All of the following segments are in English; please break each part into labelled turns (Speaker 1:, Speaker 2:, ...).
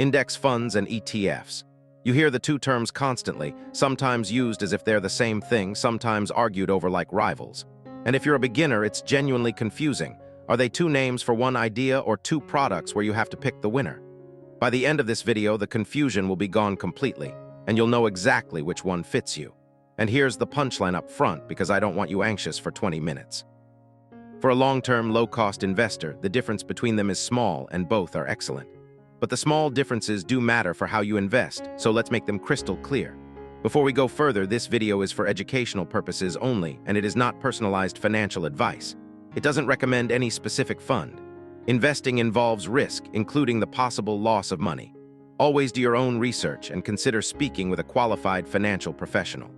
Speaker 1: Index funds and ETFs. You hear the two terms constantly, sometimes used as if they're the same thing, sometimes argued over like rivals. And if you're a beginner, it's genuinely confusing. Are they two names for one idea or two products where you have to pick the winner? By the end of this video, the confusion will be gone completely, and you'll know exactly which one fits you. And here's the punchline up front, because I don't want you anxious for 20 minutes. For a long-term, low-cost investor, the difference between them is small and both are excellent. But the small differences do matter for how you invest, so let's make them crystal clear. Before we go further, this video is for educational purposes only, and it is not personalized financial advice. It doesn't recommend any specific fund. Investing involves risk, including the possible loss of money. Always do your own research and consider speaking with a qualified financial professional.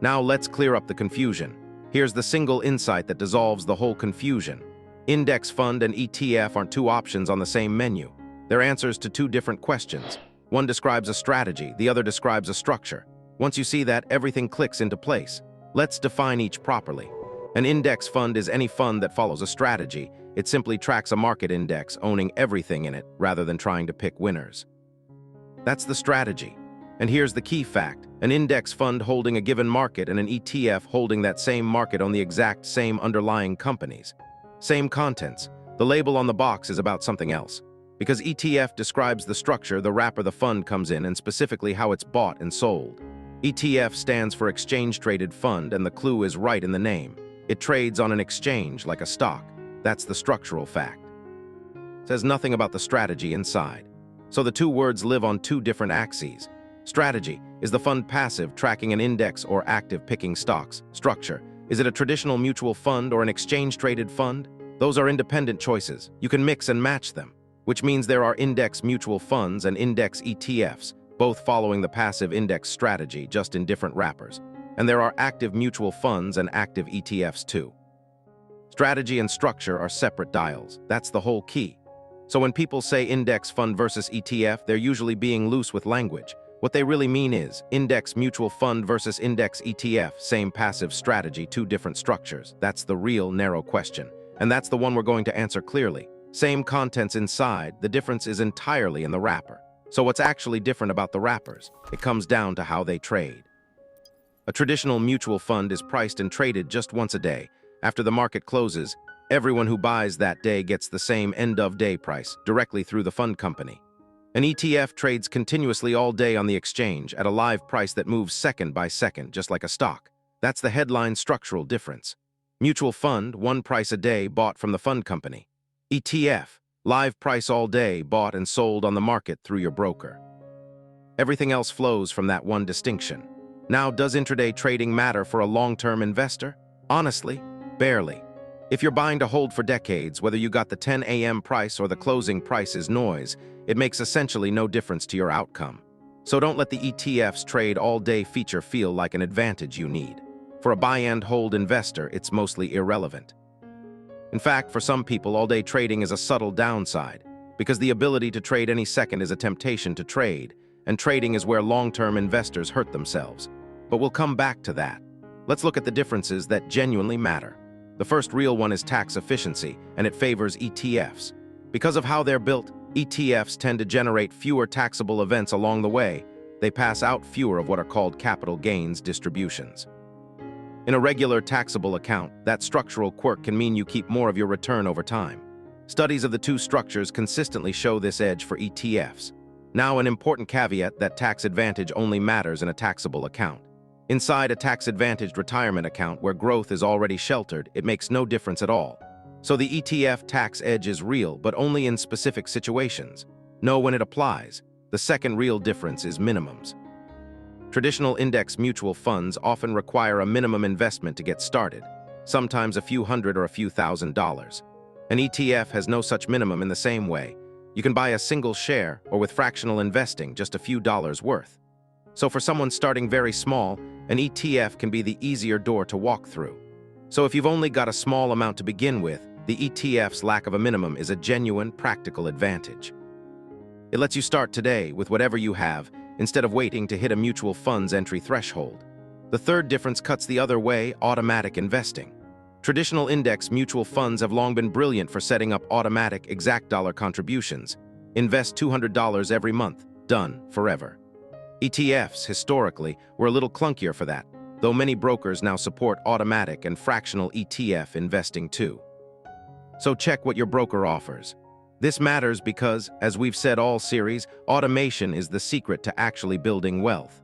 Speaker 1: Now let's clear up the confusion. Here's the single insight that dissolves the whole confusion. Index fund and ETF aren't two options on the same menu. They're answers to two different questions. One describes a strategy, the other describes a structure. Once you see that, everything clicks into place. Let's define each properly. An index fund is any fund that follows a strategy. It simply tracks a market index, owning everything in it, rather than trying to pick winners. That's the strategy. And here's the key fact. An index fund holding a given market and an ETF holding that same market on the exact same underlying companies. Same contents. The label on the box is about something else. Because ETF describes the structure, the wrapper the fund comes in, and specifically how it's bought and sold. ETF stands for exchange-traded fund, and the clue is right in the name. It trades on an exchange like a stock. That's the structural fact. It says nothing about the strategy inside. So the two words live on two different axes. Strategy, is the fund passive, tracking an index or active, picking stocks? Structure, is it a traditional mutual fund or an exchange-traded fund? Those are independent choices. You can mix and match them, which means there are index mutual funds and index ETFs, both following the passive index strategy, just in different wrappers. And there are active mutual funds and active ETFs too. Strategy and structure are separate dials. That's the whole key. So when people say index fund versus ETF, they're usually being loose with language. What they really mean is index mutual fund versus index ETF, same passive strategy, two different structures. That's the real narrow question. And that's the one we're going to answer clearly. Same contents inside, the difference is entirely in the wrapper. So what's actually different about the wrappers? It comes down to how they trade. A traditional mutual fund is priced and traded just once a day. After the market closes, everyone who buys that day gets the same end-of-day price directly through the fund company. An ETF trades continuously all day on the exchange at a live price that moves second by second, just like a stock. That's the headline structural difference. Mutual fund, one price a day bought from the fund company. ETF, live price all day, bought and sold on the market through your broker. Everything else flows from that one distinction. Now, does intraday trading matter for a long-term investor? Honestly, barely. If you're buying to hold for decades, whether you got the 10 a.m. price or the closing price is noise, it makes essentially no difference to your outcome. So don't let the ETFs trade all-day feature feel like an advantage you need. For a buy-and-hold investor, it's mostly irrelevant. In fact, for some people, all-day trading is a subtle downside, because the ability to trade any second is a temptation to trade, and trading is where long-term investors hurt themselves. But we'll come back to that. Let's look at the differences that genuinely matter. The first real one is tax efficiency, and it favors ETFs. Because of how they're built, ETFs tend to generate fewer taxable events along the way. They pass out fewer of what are called capital gains distributions. In a regular taxable account, that structural quirk can mean you keep more of your return over time. Studies of the two structures consistently show this edge for ETFs. Now, an important caveat: that tax advantage only matters in a taxable account. Inside a tax-advantaged retirement account where growth is already sheltered, it makes no difference at all. So the ETF tax edge is real, but only in specific situations. Know when it applies. The second real difference is minimums. Traditional index mutual funds often require a minimum investment to get started, sometimes a few hundred or a few $1,000s. An ETF has no such minimum in the same way. You can buy a single share, or with fractional investing, just a few dollars worth. So for someone starting very small, an ETF can be the easier door to walk through. So if you've only got a small amount to begin with, the ETF's lack of a minimum is a genuine, practical advantage. It lets you start today with whatever you have, instead of waiting to hit a mutual fund's entry threshold. The third difference cuts the other way: automatic investing. Traditional index mutual funds have long been brilliant for setting up automatic exact dollar contributions. Invest $200 every month. Done. Forever. ETFs, historically, were a little clunkier for that, though many brokers now support automatic and fractional ETF investing too. So check what your broker offers. This matters because, as we've said all series, automation is the secret to actually building wealth.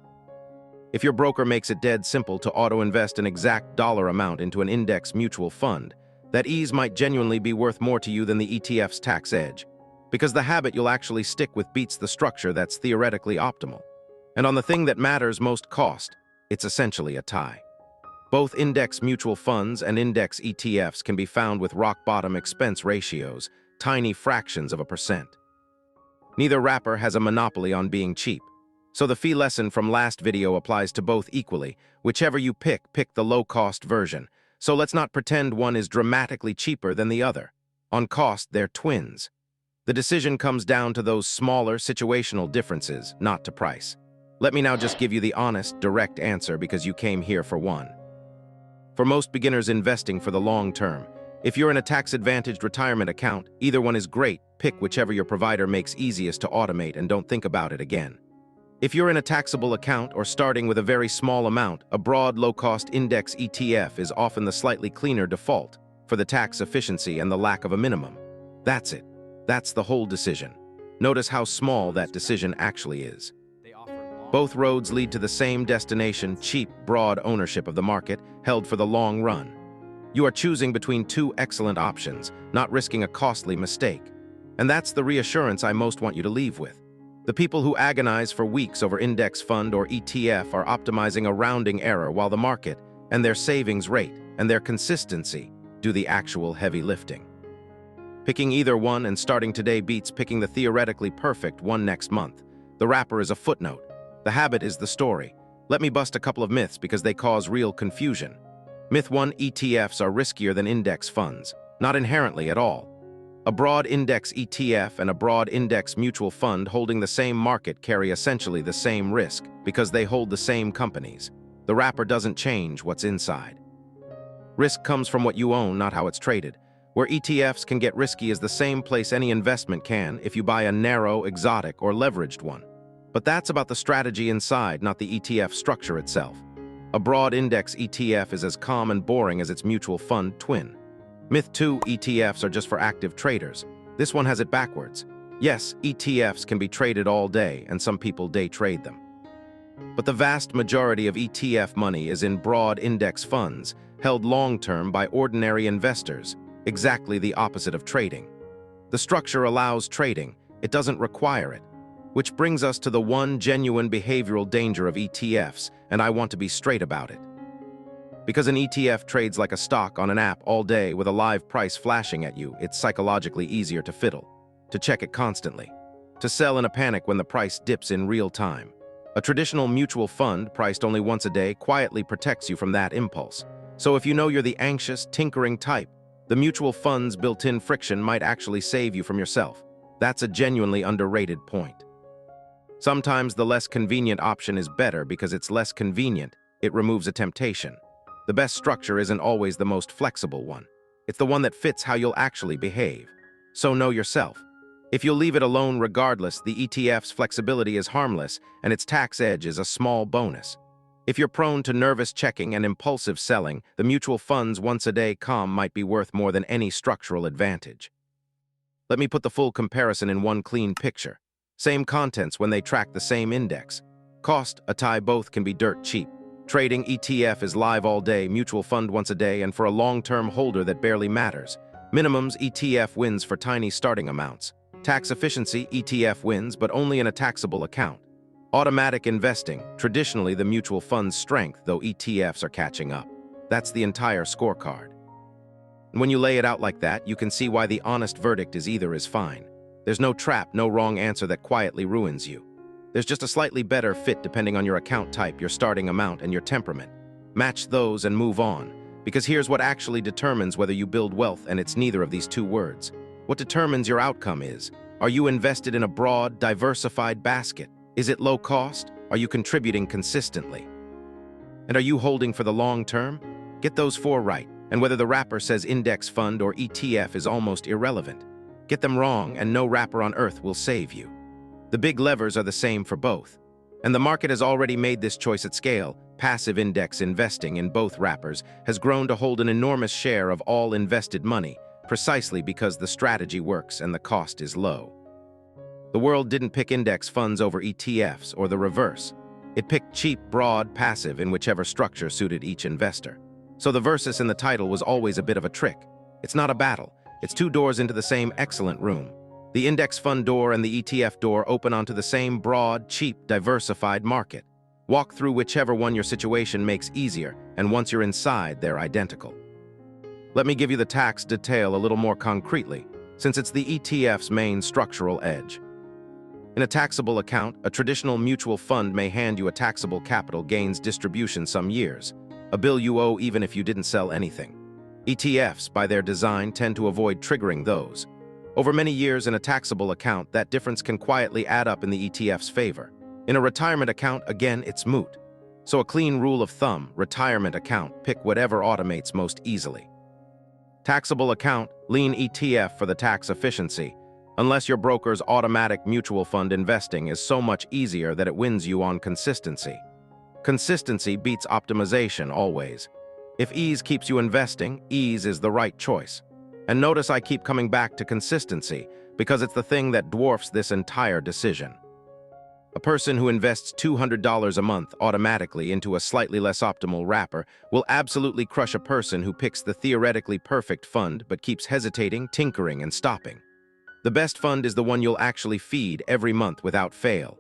Speaker 1: If your broker makes it dead simple to auto-invest an exact dollar amount into an index mutual fund, that ease might genuinely be worth more to you than the ETF's tax edge, because the habit you'll actually stick with beats the structure that's theoretically optimal. And on the thing that matters most, cost, it's essentially a tie. Both index mutual funds and index ETFs can be found with rock-bottom expense ratios, tiny fractions of a percent. Neither wrapper has a monopoly on being cheap, so the fee lesson from last video applies to both equally. Whichever you pick the low-cost version. So let's not pretend one is dramatically cheaper than the other. On cost, they're twins. The decision comes down to those smaller situational differences, not to price. Let me now just give you the honest, direct answer because you came here for one. For most beginners investing for the long term, if you're in a tax-advantaged retirement account, either one is great. Pick whichever your provider makes easiest to automate and don't think about it again. If you're in a taxable account or starting with a very small amount, a broad, low-cost index ETF is often the slightly cleaner default for the tax efficiency and the lack of a minimum. That's it. That's the whole decision. Notice how small that decision actually is. Both roads lead to the same destination: cheap, broad ownership of the market, held for the long run. You are choosing between two excellent options, not risking a costly mistake. And that's the reassurance I most want you to leave with. The people who agonize for weeks over index fund or ETF are optimizing a rounding error, while the market and their savings rate and their consistency do the actual heavy lifting. Picking either one and starting today beats picking the theoretically perfect one next month. The wrapper is a footnote. The habit is the story. Let me bust a couple of myths because they cause real confusion. Myth 1: ETFs are riskier than index funds. Not inherently at all. A broad index ETF and a broad index mutual fund holding the same market carry essentially the same risk because they hold the same companies. The wrapper doesn't change what's inside. Risk comes from what you own, not how it's traded. Where ETFs can get risky is the same place any investment can if you buy a narrow, exotic, or leveraged one. But that's about the strategy inside, not the ETF structure itself. A broad index ETF is as calm and boring as its mutual fund twin. Myth 2: ETFs are just for active traders. This one has it backwards. Yes, ETFs can be traded all day, and some people day trade them. But the vast majority of ETF money is in broad index funds, held long-term by ordinary investors, exactly the opposite of trading. The structure allows trading, it doesn't require it. Which brings us to the one genuine behavioral danger of ETFs, and I want to be straight about it. Because an ETF trades like a stock on an app all day with a live price flashing at you, it's psychologically easier to fiddle, to check it constantly, to sell in a panic when the price dips in real time. A traditional mutual fund, priced only once a day, quietly protects you from that impulse. So if you know you're the anxious, tinkering type, the mutual fund's built-in friction might actually save you from yourself. That's a genuinely underrated point. Sometimes the less convenient option is better because it's less convenient. It removes a temptation. The best structure isn't always the most flexible one. It's the one that fits how you'll actually behave. So know yourself. If you'll leave it alone regardless, the ETF's flexibility is harmless and its tax edge is a small bonus. If you're prone to nervous checking and impulsive selling, the mutual fund's once-a-day calm might be worth more than any structural advantage. Let me put the full comparison in one clean picture. Same contents when they track the same index. Cost, a tie, both can be dirt cheap. Trading, ETF is live all day, mutual fund once a day, and for a long-term holder that barely matters. Minimums, ETF wins for tiny starting amounts. Tax efficiency, ETF wins, but only in a taxable account. Automatic investing, traditionally the mutual fund's strength, though ETFs are catching up. That's the entire scorecard. And when you lay it out like that, you can see why the honest verdict is either is fine. There's no trap, no wrong answer that quietly ruins you. There's just a slightly better fit depending on your account type, your starting amount, and your temperament. Match those and move on, because here's what actually determines whether you build wealth, and it's neither of these two words. What determines your outcome is, are you invested in a broad, diversified basket? Is it low cost? Are you contributing consistently? And are you holding for the long term? Get those four right, and whether the wrapper says index fund or ETF is almost irrelevant. Get them wrong, and no wrapper on earth will save you. The big levers are the same for both. And the market has already made this choice at scale. Passive index investing in both wrappers has grown to hold an enormous share of all invested money, precisely because the strategy works and the cost is low. The world didn't pick index funds over ETFs or the reverse. It picked cheap, broad, passive in whichever structure suited each investor. So the versus in the title was always a bit of a trick. It's not a battle. It's two doors into the same excellent room. The index fund door and the ETF door open onto the same broad, cheap, diversified market. Walk through whichever one your situation makes easier, and once you're inside, they're identical. Let me give you the tax detail a little more concretely, since it's the ETF's main structural edge. In a taxable account, a traditional mutual fund may hand you a taxable capital gains distribution some years, a bill you owe even if you didn't sell anything. ETFs, by their design, tend to avoid triggering those. Over many years in a taxable account, that difference can quietly add up in the ETF's favor. In a retirement account, again, it's moot. So a clean rule of thumb, retirement account, pick whatever automates most easily. Taxable account, lean ETF for the tax efficiency, unless your broker's automatic mutual fund investing is so much easier that it wins you on consistency. Consistency beats optimization always. If ease keeps you investing, ease is the right choice. And notice I keep coming back to consistency because it's the thing that dwarfs this entire decision. A person who invests $200 a month automatically into a slightly less optimal wrapper will absolutely crush a person who picks the theoretically perfect fund but keeps hesitating, tinkering, and stopping. The best fund is the one you'll actually feed every month without fail.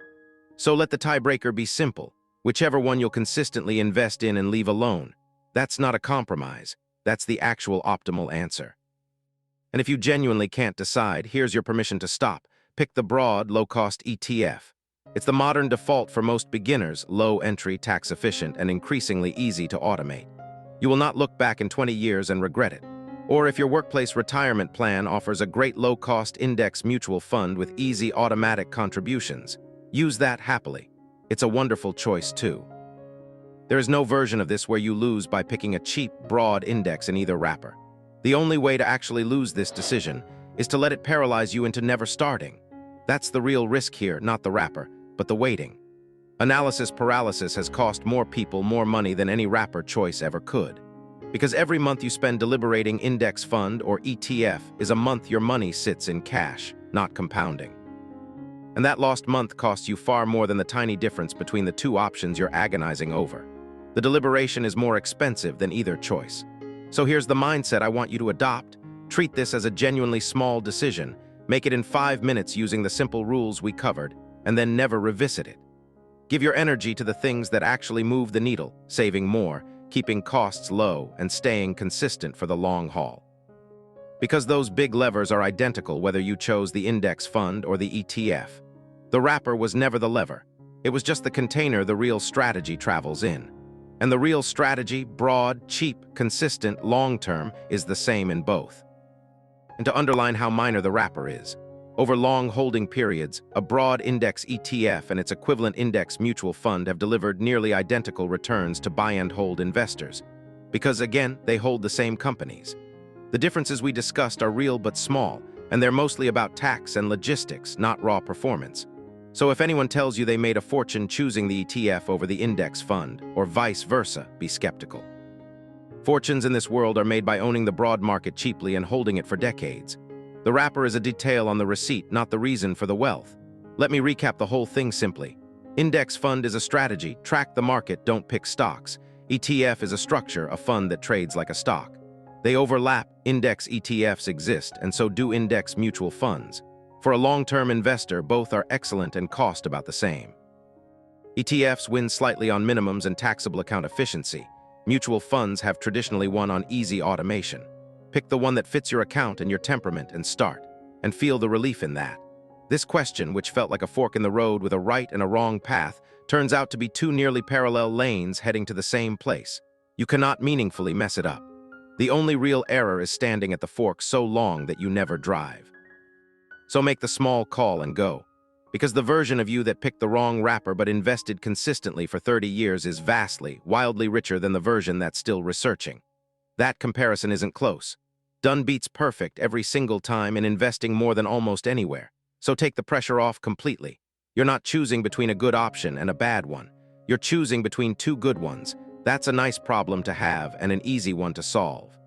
Speaker 1: So let the tiebreaker be simple. Whichever one you'll consistently invest in and leave alone. That's not a compromise. That's the actual optimal answer. And if you genuinely can't decide, here's your permission to stop. Pick the broad, low-cost ETF. It's the modern default for most beginners, low-entry, tax-efficient, and increasingly easy to automate. You will not look back in 20 years and regret it. Or if your workplace retirement plan offers a great low-cost index mutual fund with easy automatic contributions, use that happily. It's a wonderful choice, too. There is no version of this where you lose by picking a cheap, broad index in either wrapper. The only way to actually lose this decision is to let it paralyze you into never starting. That's the real risk here, not the wrapper, but the waiting. Analysis paralysis has cost more people more money than any wrapper choice ever could. Because every month you spend deliberating index fund or ETF is a month your money sits in cash, not compounding. And that lost month costs you far more than the tiny difference between the two options you're agonizing over. The deliberation is more expensive than either choice. So here's the mindset I want you to adopt. Treat this as a genuinely small decision. Make it in 5 minutes using the simple rules we covered, and then never revisit it. Give your energy to the things that actually move the needle, saving more, keeping costs low, and staying consistent for the long haul. Because those big levers are identical whether you chose the index fund or the ETF. The wrapper was never the lever. It was just the container the real strategy travels in. And the real strategy, broad, cheap, consistent, long-term, is the same in both. And to underline how minor the wrapper is, over long holding periods, a broad index ETF and its equivalent index mutual fund have delivered nearly identical returns to buy-and-hold investors, because again, they hold the same companies. The differences we discussed are real but small, and they're mostly about tax and logistics, not raw performance. So if anyone tells you they made a fortune choosing the ETF over the index fund, or vice versa, be skeptical. Fortunes in this world are made by owning the broad market cheaply and holding it for decades. The wrapper is a detail on the receipt, not the reason for the wealth. Let me recap the whole thing simply. Index fund is a strategy, track the market, don't pick stocks. ETF is a structure, a fund that trades like a stock. They overlap, index ETFs exist, and so do index mutual funds. For a long-term investor, both are excellent and cost about the same. ETFs win slightly on minimums and taxable account efficiency. Mutual funds have traditionally won on easy automation. Pick the one that fits your account and your temperament and start, and feel the relief in that. This question, which felt like a fork in the road with a right and a wrong path, turns out to be two nearly parallel lanes heading to the same place. You cannot meaningfully mess it up. The only real error is standing at the fork so long that you never drive. So make the small call and go. Because the version of you that picked the wrong wrapper but invested consistently for 30 years is vastly, wildly richer than the version that's still researching. That comparison isn't close. Done beats perfect every single time in investing more than almost anywhere. So take the pressure off completely. You're not choosing between a good option and a bad one. You're choosing between two good ones. That's a nice problem to have and an easy one to solve.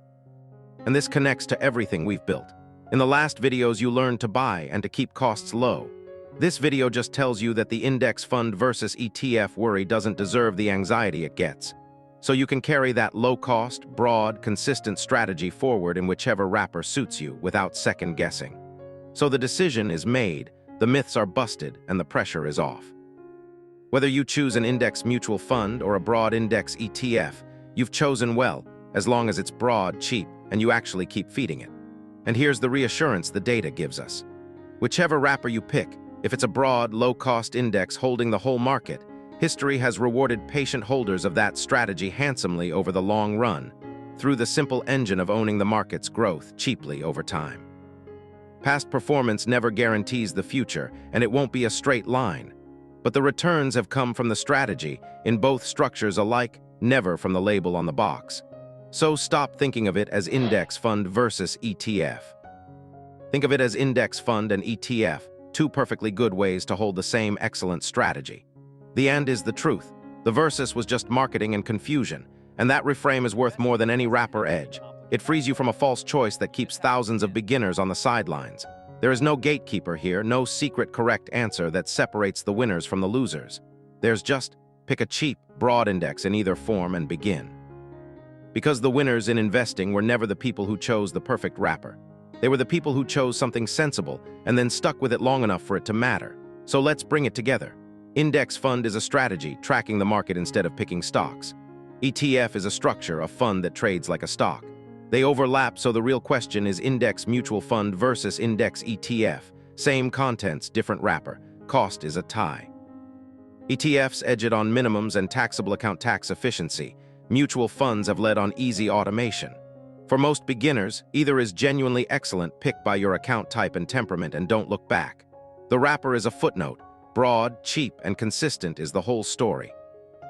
Speaker 1: And this connects to everything we've built. In the last videos, you learned to buy and to keep costs low. This video just tells you that the index fund versus ETF worry doesn't deserve the anxiety it gets. So you can carry that low-cost, broad, consistent strategy forward in whichever wrapper suits you without second-guessing. So the decision is made, the myths are busted, and the pressure is off. Whether you choose an index mutual fund or a broad index ETF, you've chosen well, as long as it's broad, cheap, and you actually keep feeding it. And here's the reassurance the data gives us. Whichever wrapper you pick, if it's a broad, low-cost index holding the whole market, history has rewarded patient holders of that strategy handsomely over the long run, through the simple engine of owning the market's growth cheaply over time. Past performance never guarantees the future, and it won't be a straight line. But the returns have come from the strategy, in both structures alike, never from the label on the box. So stop thinking of it as index fund versus ETF. Think of it as index fund and ETF, two perfectly good ways to hold the same excellent strategy. The end is the truth. The versus was just marketing and confusion, and that reframe is worth more than any wrapper edge. It frees you from a false choice that keeps thousands of beginners on the sidelines. There is no gatekeeper here, no secret correct answer that separates the winners from the losers. There's just pick a cheap, broad index in either form and begin. Because the winners in investing were never the people who chose the perfect wrapper. They were the people who chose something sensible and then stuck with it long enough for it to matter. So let's bring it together. Index fund is a strategy, tracking the market instead of picking stocks. ETF is a structure, a fund that trades like a stock. They overlap, so the real question is index mutual fund versus index ETF. Same contents, different wrapper. Cost is a tie. ETFs edge it on minimums and taxable account tax efficiency. Mutual funds have led on easy automation. For most beginners, either is genuinely excellent, pick by your account type and temperament and don't look back. The wrapper is a footnote. Broad, cheap, and consistent is the whole story.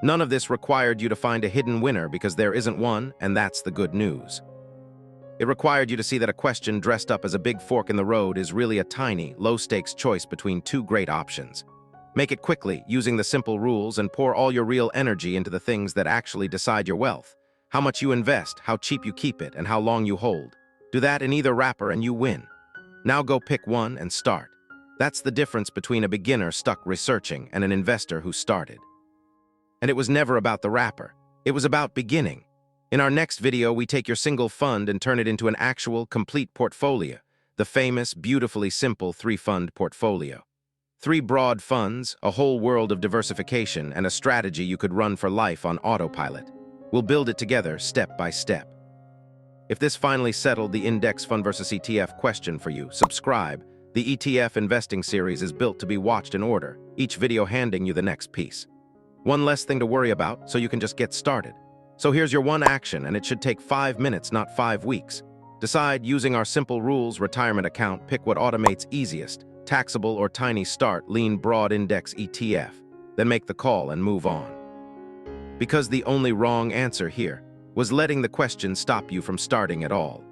Speaker 1: None of this required you to find a hidden winner because there isn't one, and that's the good news. It required you to see that a question dressed up as a big fork in the road is really a tiny, low-stakes choice between two great options. Make it quickly, using the simple rules, and pour all your real energy into the things that actually decide your wealth. How much you invest, how cheap you keep it, and how long you hold. Do that in either wrapper and you win. Now go pick one and start. That's the difference between a beginner stuck researching and an investor who started. And it was never about the wrapper. It was about beginning. In our next video, we take your single fund and turn it into an actual, complete portfolio. The famous, beautifully simple three-fund portfolio. 3 broad funds, a whole world of diversification, and a strategy you could run for life on autopilot. We'll build it together, step by step. If this finally settled the index fund versus ETF question for you, subscribe. The ETF investing series is built to be watched in order, each video handing you the next piece. One less thing to worry about, so you can just get started. So here's your one action, and it should take 5 minutes, not 5 weeks. Decide, using our simple rules, retirement account, pick what automates easiest, taxable or tiny start, lean broad index ETF. Then make the call and move on. Because the only wrong answer here was letting the question stop you from starting at all.